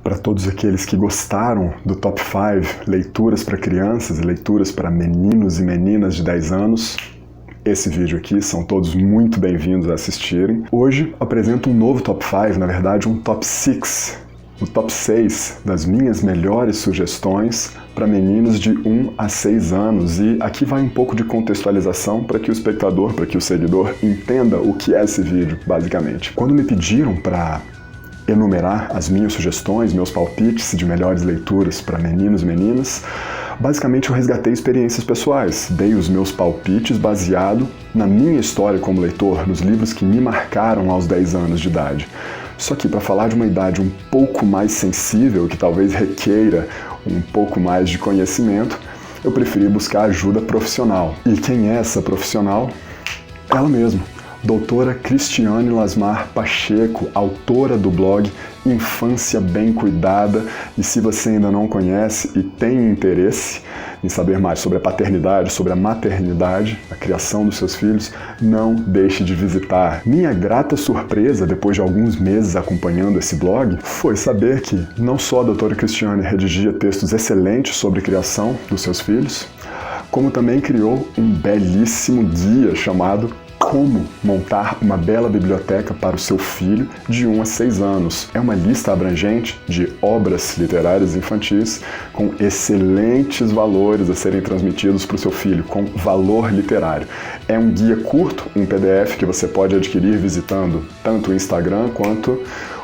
Para todos aqueles que gostaram do Top 5 Leituras para Crianças e Leituras para Meninos e Meninas de 10 anos, esse vídeo aqui são todos muito bem-vindos a assistirem. Hoje apresento um novo Top 5, na verdade um Top 6, o Top 6 das minhas melhores sugestões para meninos de 1 a 6 anos. E aqui vai um pouco de contextualização para que o espectador, para que o seguidor entenda o que é esse vídeo, basicamente. Quando me pediram para enumerar as minhas sugestões, meus palpites de melhores leituras para meninos e meninas, basicamente eu resgatei experiências pessoais, dei os meus palpites baseado na minha história como leitor, nos livros que me marcaram aos 10 anos de idade. Só que para falar de uma idade um pouco mais sensível, que talvez requeira um pouco mais de conhecimento, eu preferi buscar ajuda profissional. E quem é essa profissional? Ela mesma. Doutora Cristiane Lasmar Pacheco, autora do blog Infância Bem Cuidada. E se você ainda não conhece e tem interesse em saber mais sobre a paternidade, sobre a maternidade, a criação dos seus filhos, não deixe de visitar. Minha grata surpresa, depois de alguns meses acompanhando esse blog, foi saber que não só a doutora Cristiane redigia textos excelentes sobre a criação dos seus filhos, como também criou um belíssimo guia chamado Como Montar uma Bela Biblioteca para o Seu Filho de 1 a 6 anos. É uma lista abrangente de obras literárias infantis com excelentes valores a serem transmitidos para o seu filho, com valor literário. É um guia curto, um PDF que você pode adquirir visitando tanto o Instagram quanto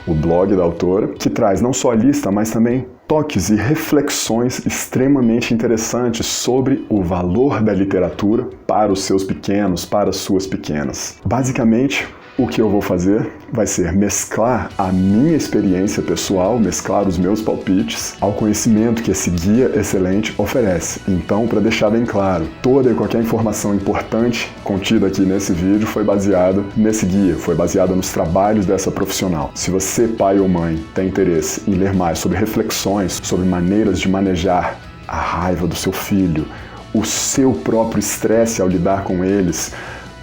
o blog da autora, que traz não só a lista, mas também toques e reflexões extremamente interessantes sobre o valor da literatura para os seus pequenos, para as suas pequenas. Basicamente, o que eu vou fazer vai ser mesclar a minha experiência pessoal, mesclar os meus palpites ao conhecimento que esse guia excelente oferece. Então, para deixar bem claro, toda e qualquer informação importante contida aqui nesse vídeo foi baseada nesse guia, foi baseada nos trabalhos dessa profissional. Se você, pai ou mãe, tem interesse em ler mais sobre reflexões, sobre maneiras de manejar a raiva do seu filho, o seu próprio estresse ao lidar com eles,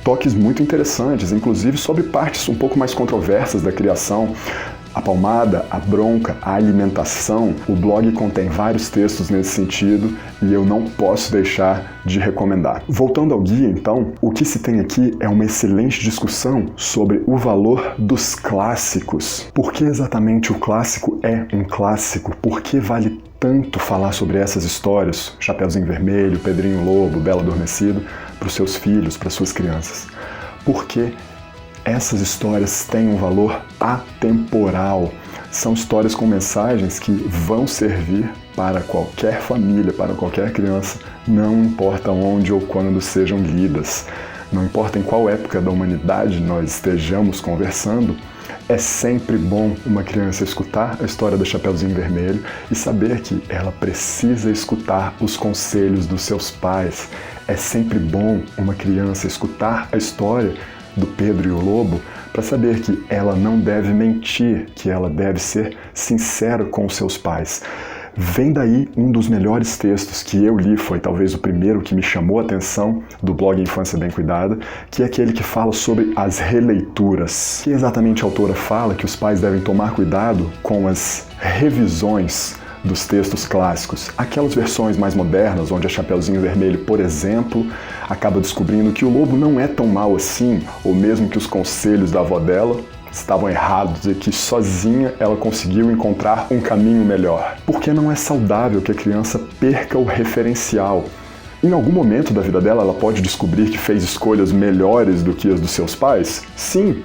toques muito interessantes, inclusive sobre partes um pouco mais controversas da criação, a palmada, a bronca, a alimentação. O blog contém vários textos nesse sentido e eu não posso deixar de recomendar. Voltando ao guia, então, o que se tem aqui é uma excelente discussão sobre o valor dos clássicos. Por que exatamente o clássico é um clássico? Por que vale tanto falar sobre essas histórias, Chapeuzinho Vermelho, Pedrinho Lobo, Bela Adormecida, para os seus filhos, para suas crianças? Porque essas histórias têm um valor atemporal. São histórias com mensagens que vão servir para qualquer família, para qualquer criança, não importa onde ou quando sejam lidas. Não importa em qual época da humanidade nós estejamos conversando, é sempre bom uma criança escutar a história do Chapeuzinho Vermelho e saber que ela precisa escutar os conselhos dos seus pais. É sempre bom uma criança escutar a história do Pedro e o Lobo para saber que ela não deve mentir, que ela deve ser sincera com os seus pais. Vem daí um dos melhores textos que eu li, foi talvez o primeiro que me chamou a atenção do blog Infância Bem Cuidada, que é aquele que fala sobre as releituras. Que exatamente a autora fala que os pais devem tomar cuidado com as revisões dos textos clássicos, aquelas versões mais modernas, onde a Chapeuzinho Vermelho, por exemplo, acaba descobrindo que o lobo não é tão mau assim, ou mesmo que os conselhos da avó dela estavam errados e que sozinha ela conseguiu encontrar um caminho melhor. Porque não é saudável que a criança perca o referencial. Em algum momento da vida dela, ela pode descobrir que fez escolhas melhores do que as dos seus pais? Sim.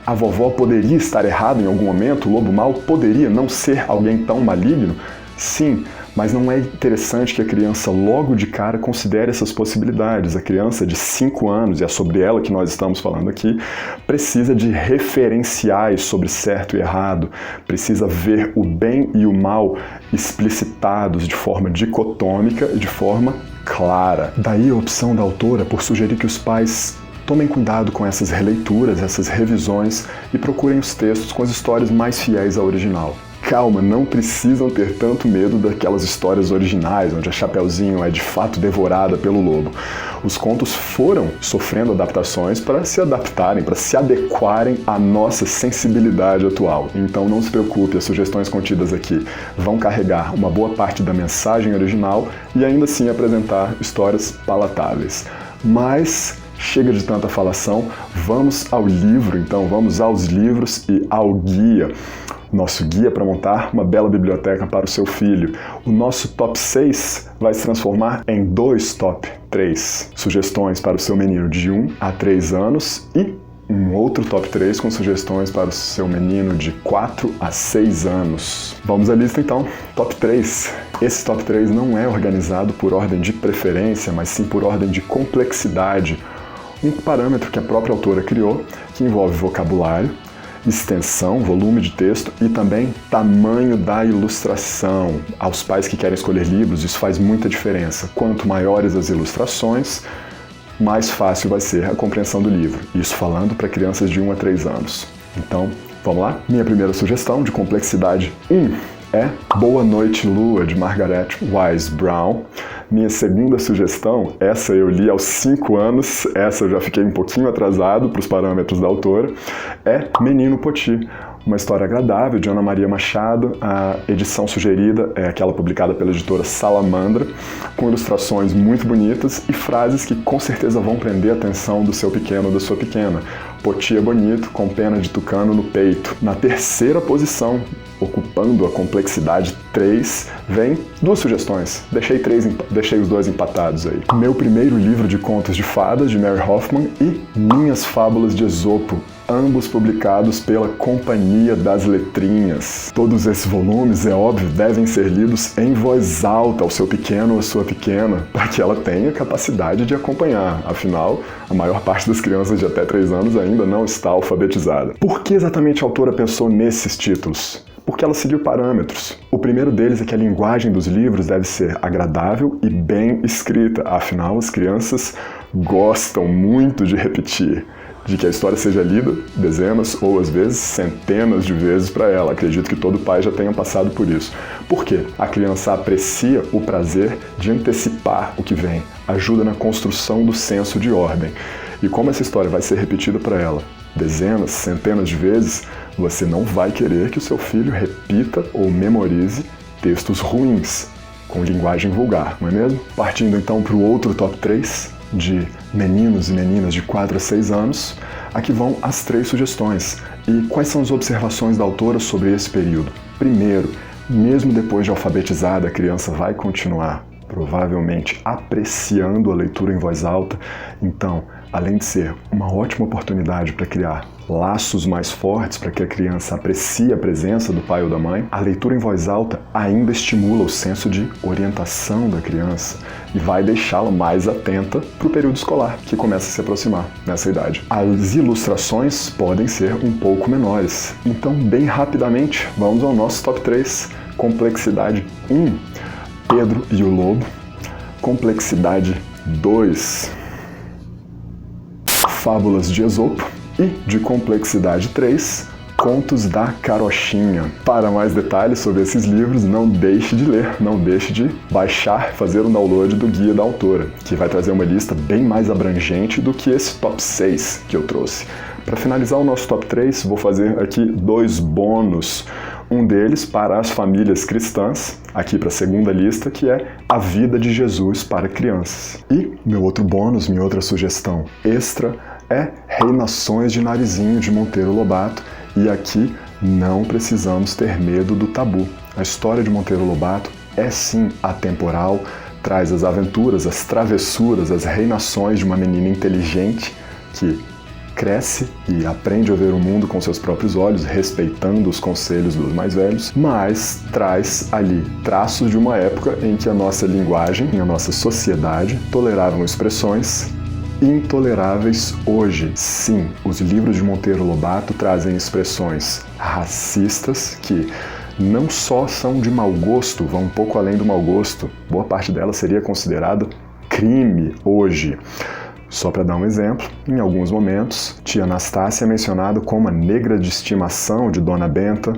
A vovó poderia estar errada em algum momento, o lobo mau poderia não ser alguém tão maligno? Sim, mas não é interessante que a criança logo de cara considere essas possibilidades. A criança de 5 anos, e é sobre ela que nós estamos falando aqui, precisa de referenciais sobre certo e errado, precisa ver o bem e o mal explicitados de forma dicotômica e de forma clara. Daí a opção da autora por sugerir que os pais tomem cuidado com essas releituras, essas revisões e procurem os textos com as histórias mais fiéis ao original. calma, não precisam ter tanto medo daquelas histórias originais, onde a Chapeuzinho é de fato devorada pelo lobo. Os contos foram sofrendo adaptações para se adaptarem, para se adequarem à nossa sensibilidade atual. Então não se preocupe, as sugestões contidas aqui vão carregar uma boa parte da mensagem original e ainda assim apresentar histórias palatáveis. Mas chega de tanta falação, vamos ao livro então, vamos aos livros e ao guia. Nosso guia para montar uma bela biblioteca para o seu filho. O nosso top 6 vai se transformar em 2 top 3. Sugestões para o seu menino de 1 a 3 anos e um outro top 3 com sugestões para o seu menino de 4 a 6 anos. Vamos à lista então. Top 3. Esse top 3 não é organizado por ordem de preferência, mas sim por ordem de complexidade. Um parâmetro que a própria autora criou, que envolve vocabulário, extensão, volume de texto e também tamanho da ilustração. Aos pais que querem escolher livros, isso faz muita diferença. Quanto maiores as ilustrações, mais fácil vai ser a compreensão do livro. Isso falando para crianças de 1 a 3 anos. Então, vamos lá? Minha primeira sugestão de complexidade 1 é Boa Noite Lua, de Margaret Wise Brown. Minha segunda sugestão, essa eu li aos 5 anos, essa eu já fiquei um pouquinho atrasado para os parâmetros da autora, é Menino Poti, uma história agradável de Ana Maria Machado. A edição sugerida é aquela publicada pela editora Salamandra, com ilustrações muito bonitas e frases que com certeza vão prender a atenção do seu pequeno ou da sua pequena. Poti é bonito, com pena de tucano no peito. Na terceira posição, ocupando a complexidade 3, vem 2 sugestões. Deixei os 2 empatados aí. Meu primeiro livro de contos de fadas, de Mary Hoffman, e Minhas Fábulas de Esopo, ambos publicados pela Companhia das Letrinhas. Todos esses volumes, é óbvio, devem ser lidos em voz alta ao seu pequeno ou à sua pequena, para que ela tenha capacidade de acompanhar. Afinal, a maior parte das crianças de até 3 anos ainda não está alfabetizada. Por que exatamente a autora pensou nesses títulos? Porque ela seguiu parâmetros. O primeiro deles é que a linguagem dos livros deve ser agradável e bem escrita. Afinal, as crianças gostam muito de repetir, de que a história seja lida dezenas ou às vezes centenas de vezes para ela. Acredito que todo pai já tenha passado por isso. Por quê? A criança aprecia o prazer de antecipar o que vem, ajuda na construção do senso de ordem. E como essa história vai ser repetida para ela dezenas, centenas de vezes, você não vai querer que o seu filho repita ou memorize textos ruins, com linguagem vulgar, não é mesmo? Partindo então para o outro top 3, de meninos e meninas de 4 a 6 anos, aqui vão as 3 sugestões. E quais são as observações da autora sobre esse período? Primeiro, mesmo depois de alfabetizada, a criança vai continuar, provavelmente, apreciando a leitura em voz alta. Então, além de ser uma ótima oportunidade para criar laços mais fortes para que a criança aprecie a presença do pai ou da mãe, a leitura em voz alta ainda estimula o senso de orientação da criança e vai deixá-la mais atenta para o período escolar, que começa a se aproximar nessa idade. As ilustrações podem ser um pouco menores. Então, bem rapidamente, vamos ao nosso top 3. Complexidade 1, Pedro e o Lobo. Complexidade 2, Fábulas de Esopo. E de complexidade 3, Contos da Carochinha. Para mais detalhes sobre esses livros, não deixe de ler, não deixe de baixar, fazer um download do guia da autora, que vai trazer uma lista bem mais abrangente do que esse top 6 que eu trouxe. Para finalizar o nosso top 3, vou fazer aqui 2 bônus. Um deles para as famílias cristãs, aqui para a segunda lista, que é A Vida de Jesus para Crianças. E meu outro bônus, minha outra sugestão extra, é Reinações de Narizinho, de Monteiro Lobato, e aqui não precisamos ter medo do tabu. A história de Monteiro Lobato é sim atemporal, traz as aventuras, as travessuras, as reinações de uma menina inteligente que cresce e aprende a ver o mundo com seus próprios olhos, respeitando os conselhos dos mais velhos, mas traz ali traços de uma época em que a nossa linguagem e a nossa sociedade toleravam expressões intoleráveis hoje. Sim, os livros de Monteiro Lobato trazem expressões racistas que não só são de mau gosto, vão um pouco além do mau gosto, boa parte delas seria considerada crime hoje. Só para dar um exemplo, em alguns momentos, tia Anastácia é mencionada como a negra de estimação de Dona Benta,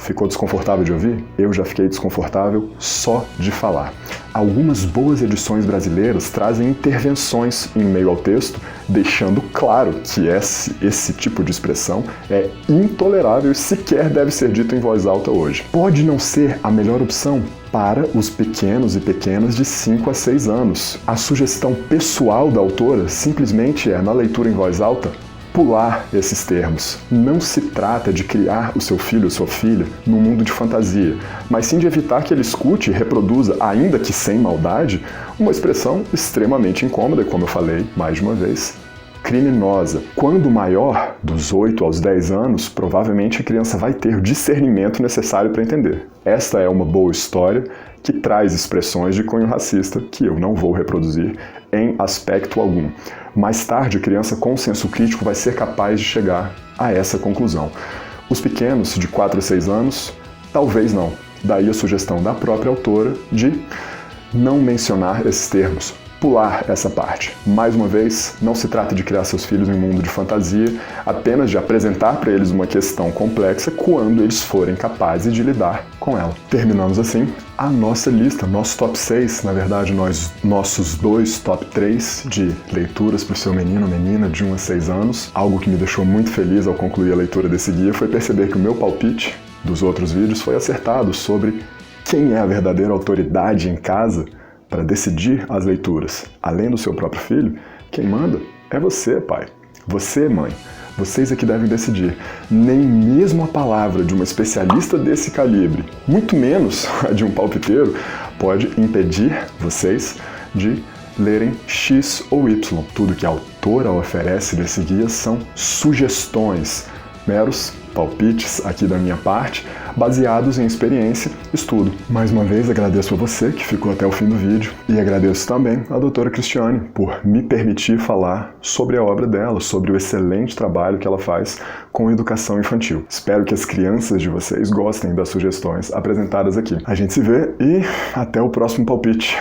Ficou desconfortável de ouvir? Eu já fiquei desconfortável só de falar. Algumas boas edições brasileiras trazem intervenções em meio ao texto, deixando claro que esse tipo de expressão é intolerável e sequer deve ser dito em voz alta hoje. Pode não ser a melhor opção para os pequenos e pequenas de 5 a 6 anos. A sugestão pessoal da autora simplesmente é, na leitura em voz alta, pular esses termos. Não se trata de criar o seu filho ou sua filha num mundo de fantasia, mas sim de evitar que ele escute e reproduza, ainda que sem maldade, uma expressão extremamente incômoda, como eu falei mais de uma vez, criminosa. Quando maior, dos 8 aos 10 anos, provavelmente a criança vai ter o discernimento necessário para entender. Esta é uma boa história que traz expressões de cunho racista que eu não vou reproduzir em aspecto algum. Mais tarde, a criança com senso crítico vai ser capaz de chegar a essa conclusão. Os pequenos, de 4 a 6 anos, talvez não. Daí a sugestão da própria autora de não mencionar esses termos, pular essa parte. Mais uma vez, não se trata de criar seus filhos em um mundo de fantasia, apenas de apresentar para eles uma questão complexa quando eles forem capazes de lidar com ela. Terminamos assim a nossa lista, nosso top 6, na verdade nossos 2 top 3 de leituras para o seu menino ou menina de 1 a 6 anos. Algo que me deixou muito feliz ao concluir a leitura desse guia foi perceber que o meu palpite dos outros vídeos foi acertado sobre quem é a verdadeira autoridade em casa para decidir as leituras. Além do seu próprio filho, quem manda é você, pai. Você, mãe. Vocês é que devem decidir. Nem mesmo a palavra de uma especialista desse calibre, muito menos a de um palpiteiro, pode impedir vocês de lerem X ou Y. Tudo que a autora oferece nesse guia são sugestões, meros palpites aqui da minha parte, baseados em experiência e estudo. Mais uma vez agradeço a você que ficou até o fim do vídeo e agradeço também à doutora Cristiane por me permitir falar sobre a obra dela, sobre o excelente trabalho que ela faz com educação infantil. Espero que as crianças de vocês gostem das sugestões apresentadas aqui. A gente se vê e até o próximo palpite.